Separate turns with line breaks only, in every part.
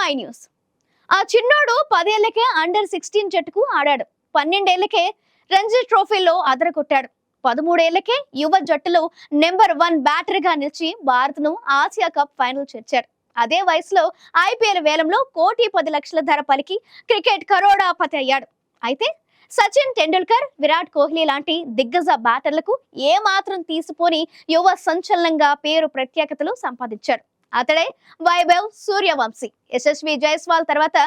I news. ఆ చిన్నోడు 10 ఏళ్లకే under 16 జట్టుకు ఆడాడు. 12 ఏళ్లకే రంజీ ట్రోఫీలో అదరగొట్టాడు. 13 ఏళ్లకే యువ జట్టులో నెంబర్ 1 బ్యాటర్గా నిలిచి భారత్ను ఆసియా కప్ ఫైనల్ చేర్చాడు. అదే వయసులో ఐపీఎల్ వేలంలో 1,10,00,000 ధర పలికి క్రికెట్ కరోడాపతి అయ్యాడు. అయితే సచిన్ టెండూల్కర్, విరాట్ కోహ్లీ లాంటి దిగ్గజ బ్యాటర్లకు ఏ మాత్రం తీసిపోని యువ సంచలనంగా పేరు ప్రత్యేకతలు సంపాదించాడు. అతడే వైభవ్ సూర్యవంశీ. యశస్వి జైస్వాల్ తర్వాత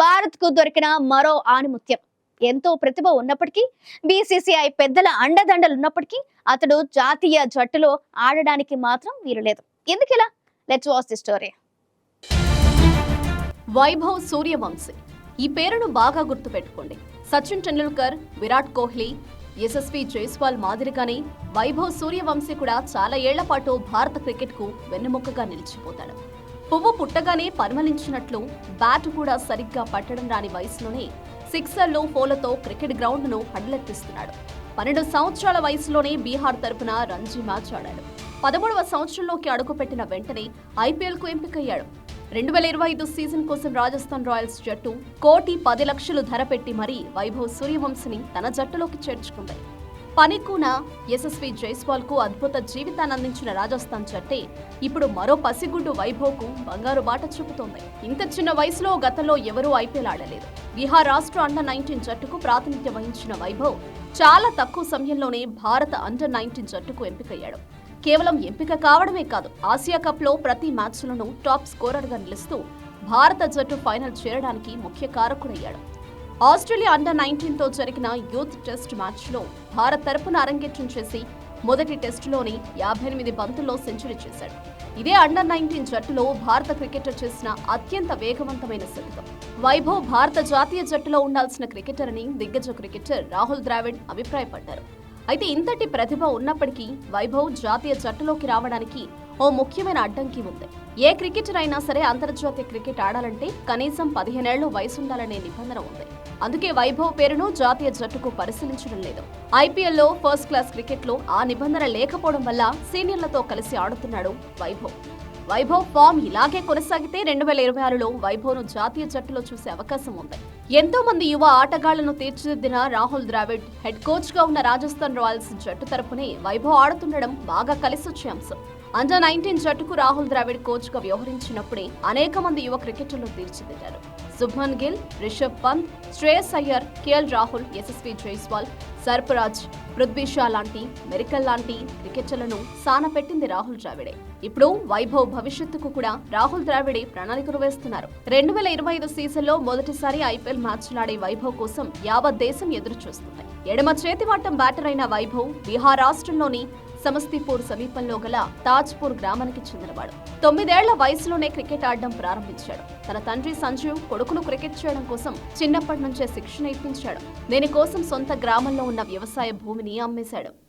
భారత్ కు దొరికిన మరో ఆణిముత్యం. ఎంతో ప్రతిభ ఉన్నప్పటికీ, బీసీసీఐ పెద్దల అండదండలున్నప్పటికీ అతడు జాతీయ జట్టులో ఆడడానికి మాత్రం వీలులేదు. ఎందుకిలా? Let's watch the story.
Vaibhav Suryavanshi. ఈ పేరును బాగా గుర్తుపెట్టుకోండి. సచిన్ టెండూల్కర్, విరాట్ కోహ్లీ, యశస్వి జైస్వాల్ మాదిరిగానే వైభవ్ సూర్యవంశీ కూడా చాలా ఏళ్ల పాటు భారత క్రికెట్ కు వెన్నెముకగా నిలిచిపోతాడు. పువ్వు పుట్టగానే పరిమళించినట్లు బ్యాట్ కూడా సరిగ్గా పట్టడం రాని వయసులోనే సిక్సర్లు, ఫోలతో క్రికెట్ గ్రౌండ్ ను హడలెత్తిస్తున్నాడు. 12 సంవత్సరాల వయసులోనే బీహార్ తరపున రంజీ మ్యాచ్ ఆడాడు. 13వ సంవత్సరంలోకి అడుగుపెట్టిన వెంటనే ఐపీఎల్ కు ఎంపికయ్యాడు. 2025 సీజన్ కోసం రాజస్థాన్ రాయల్స్ జట్టు 1,10,00,000 ధర పెట్టి మరీ వైభవ్ సూర్యవంశీని తన జట్టులోకి చేర్చుకుంది. పనికూన యశస్వి జైస్వాల్ కు అద్భుత జీవితాన్ని అందించిన రాజస్థాన్ జట్టే ఇప్పుడు మరో పసిగుడ్డు వైభవ్ కు బంగారు బాట చూపుతోంది. ఇంత చిన్న వయసులో గతంలో ఎవరూ ఐపీఎల్ ఆడలేదు. బీహార్ రాష్ట్ర అండర్-19 జట్టుకు ప్రాతినిధ్యం వహించిన వైభవ్ చాలా తక్కువ సమయంలోనే భారత అండర్-19 జట్టుకు ఎంపికయ్యాడు. కేవలం ఎంపిక కావడమే కాదు, ఆసియా కప్ లో ప్రతి మ్యాచ్లోనూ టాప్ స్కోరర్ గా నిలుస్తూ భారత జట్టు ఫైనల్ చేరడానికి ముఖ్య కారకుడయ్యాడు. ఆస్ట్రేలియా అండర్-19 తో జరిగిన యూత్ టెస్ట్ మ్యాచ్ లో భారత్ తరపున అరంగేట్రం చేసి మొదటి టెస్టులోని 58 బంతుల్లో సెంచరీ చేశాడు. ఇదే అండర్-19 జట్టులో భారత క్రికెటర్ చేసిన అత్యంత వేగవంతమైన శతకం. వైభవ్ భారత జాతీయ జట్టులో ఉండాల్సిన క్రికెటర్ అని దిగ్గజ క్రికెటర్ రాహుల్ ద్రావిడ్ అభిప్రాయపడ్డారు. అయితే ఇంతటి ప్రతిభ ఉన్నప్పటికీ వైభవ్ జాతీయ జట్టులోకి రావడానికి ఓ ముఖ్యమైన అడ్డంకి ఉంది. ఏ క్రికెటర్ అయినా సరే అంతర్జాతీయ క్రికెట్ ఆడాలంటే కనీసం 15 ఏళ్ల వయసుండాలనే నిబంధన ఉంది. అందుకే వైభవ్ పేరును జాతీయ జట్టుకు పరిశీలించడం లేదు. ఐపీఎల్లో ఫస్ట్ క్లాస్ క్రికెట్ లో ఆ నిబంధన లేకపోవడం వల్ల సీనియర్లతో కలిసి ఆడుతున్నాడు వైభవ్. వైభవ్ ఫామ్ ఇలాగే కొనసాగితే 2026లో వైభవ్ ను జాతీయ జట్టులో చూసే అవకాశం ఉంది. ఎంతో మంది యువ ఆటగాళ్లను తీర్చిదిద్దిన రాహుల్ ద్రావిడ్ హెడ్ కోచ్ గా ఉన్న రాజస్థాన్ రాయల్స్ జట్టు తరపునే వైభవ్ ఆడుతుండడం బాగా కలిసొచ్చే అంశం. అండర్-19 జట్టుకు రాహుల్ ద్రావిడ్ కోచ్ గా వ్యవహరించినప్పుడే అనేక మంది యువ క్రికెటర్లు తీర్చిదిద్దారు. శుభ్మన్ గిల్, రిషబ్ పంత్, శ్రేయస్ అయ్యర్, కేఎల్ రాహుల్, యశస్వి జైస్వాల్, సర్ఫరాజ్, పృథ్వీ షా లాంటి, మెరికల్ లాంటి క్రికెటర్లను సానపెట్టింది రాహుల్ ద్రావిడే. ఇప్పుడు వైభవ్ భవిష్యత్తుకు కూడా రాహుల్ ద్రావిడే ప్రణాళికలు వేస్తున్నారు. 2025 సీజన్లో మొదటిసారి ఐపీఎల్ మ్యాచ్లాడే వైభవ్ కోసం యావత్ దేశం ఎదురు చూస్తుంది. ఎడమ చేతివాటం బ్యాటర్ అయిన వైభవ్ బీహార్ రాష్ట్రంలోని సమస్తీపూర్ సమీపంలో గల తాజ్పూర్ గ్రామానికి చెందినవాడు. 9 ఏళ్ల వయసులోనే క్రికెట్ ఆడడం ప్రారంభించాడు. తన తండ్రి సంజీవ్ కొడుకును క్రికెట్ చేయడం కోసం చిన్నప్పటి నుంచే శిక్షణ ఇప్పించాడు. దీనికోసం సొంత గ్రామంలో ఉన్న వ్యవసాయ భూమిని అమ్మేశాడు.